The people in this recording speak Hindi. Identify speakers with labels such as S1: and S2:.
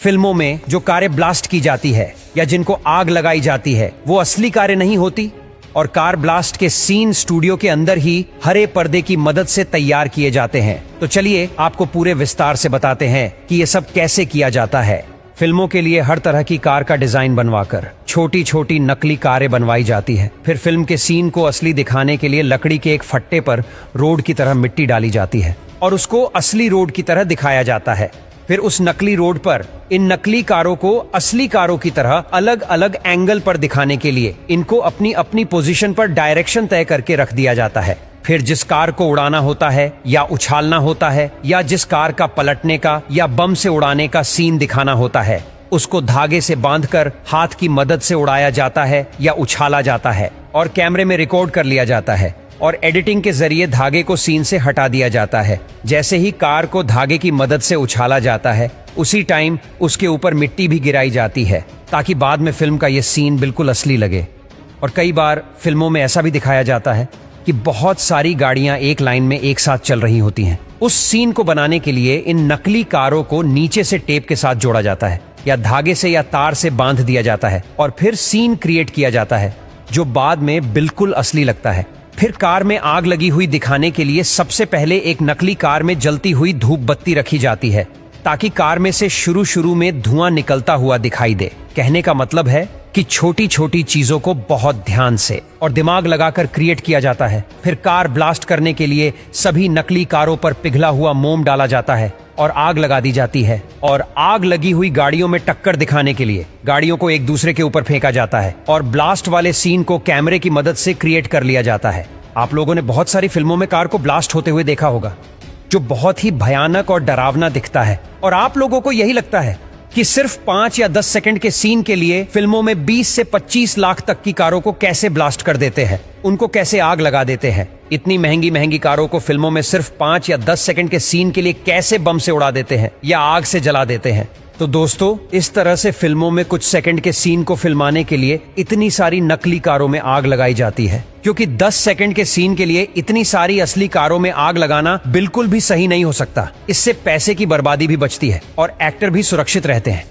S1: फिल्मों में जो कारें ब्लास्ट की जाती है या जिनको आग लगाई जाती है वो असली कारें नहीं होती, और कार ब्लास्ट के सीन स्टूडियो के अंदर ही हरे पर्दे की मदद से तैयार किए जाते हैं। तो चलिए आपको पूरे विस्तार से बताते हैं कि ये सब कैसे किया जाता है। फिल्मों के लिए हर तरह की कार का डिजाइन बनवाकर छोटी छोटी नकली कारें बनवाई जाती है। फिर फिल्म के सीन को असली दिखाने के लिए लकड़ी के एक फट्टे पर रोड की तरह मिट्टी डाली जाती है और उसको असली रोड की तरह दिखाया जाता है। फिर उस नकली रोड पर इन नकली कारों को असली कारों की तरह अलग अलग एंगल पर दिखाने के लिए इनको अपनी अपनी पोजीशन पर डायरेक्शन तय करके रख दिया जाता है। फिर जिस कार को उड़ाना होता है या उछालना होता है या जिस कार का पलटने का या बम से उड़ाने का सीन दिखाना होता है, उसको धागे से बांधकर हाथ की मदद से उड़ाया जाता है या उछाला जाता है और कैमरे में रिकॉर्ड कर लिया जाता है और एडिटिंग के जरिए धागे को सीन से हटा दिया जाता है। जैसे ही कार को धागे की मदद से उछाला जाता है, उसी टाइम उसके ऊपर मिट्टी भी गिराई जाती है ताकि बाद में फिल्म का ये सीन बिल्कुल असली लगे। और कई बार फिल्मों में ऐसा भी दिखाया जाता है कि बहुत सारी गाड़ियां एक लाइन में एक साथ चल रही होती हैं। उस सीन को बनाने के लिए इन नकली कारों को नीचे से टेप के साथ जोड़ा जाता है या धागे से या तार से बांध दिया जाता है और फिर सीन क्रिएट किया जाता है जो बाद में बिल्कुल असली लगता है। फिर कार में आग लगी हुई दिखाने के लिए सबसे पहले एक नकली कार में जलती हुई धूप बत्ती रखी जाती है ताकि कार में से शुरू में धुआं निकलता हुआ दिखाई दे। कहने का मतलब है कि छोटी छोटी चीजों को बहुत ध्यान से और दिमाग लगाकर क्रिएट किया जाता है। फिर कार ब्लास्ट करने के लिए सभी नकली कारों पर पिघला हुआ मोम डाला जाता है और आग लगा दी जाती है और आग लगी हुई गाड़ियों में टक्कर दिखाने के लिए गाड़ियों को एक दूसरे के ऊपर फेंका जाता है और ब्लास्ट वाले सीन को कैमरे की मदद से क्रिएट कर लिया जाता है। आप लोगों ने बहुत सारी फिल्मों में कार को ब्लास्ट होते हुए देखा होगा जो बहुत ही भयानक और डरावना दिखता है, और आप लोगों को यही लगता है कि सिर्फ 5 या 10 सेकंड के सीन के लिए फिल्मों में 20 से 25 लाख तक की कारों को कैसे ब्लास्ट कर देते हैं, उनको कैसे आग लगा देते हैं। इतनी महंगी महंगी कारों को फिल्मों में सिर्फ 5 या 10 सेकंड के सीन के लिए कैसे बम से उड़ा देते हैं या आग से जला देते हैं। तो दोस्तों, इस तरह से फिल्मों में कुछ सेकंड के सीन को फिल्माने के लिए इतनी सारी नकली कारों में आग लगाई जाती है, क्योंकि 10 सेकंड के सीन के लिए इतनी सारी असली कारों में आग लगाना बिल्कुल भी सही नहीं हो सकता। इससे पैसे की बर्बादी भी बचती है और एक्टर भी सुरक्षित रहते हैं।